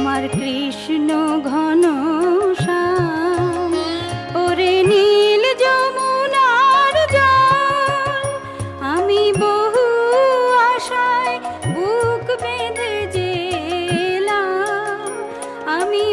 তোমার কৃষ্ণ ঘন শ্যাম, ওরে নীল যমুনার জল, আমি বহু আশায় বুক বেঁধে যেলাম, আমি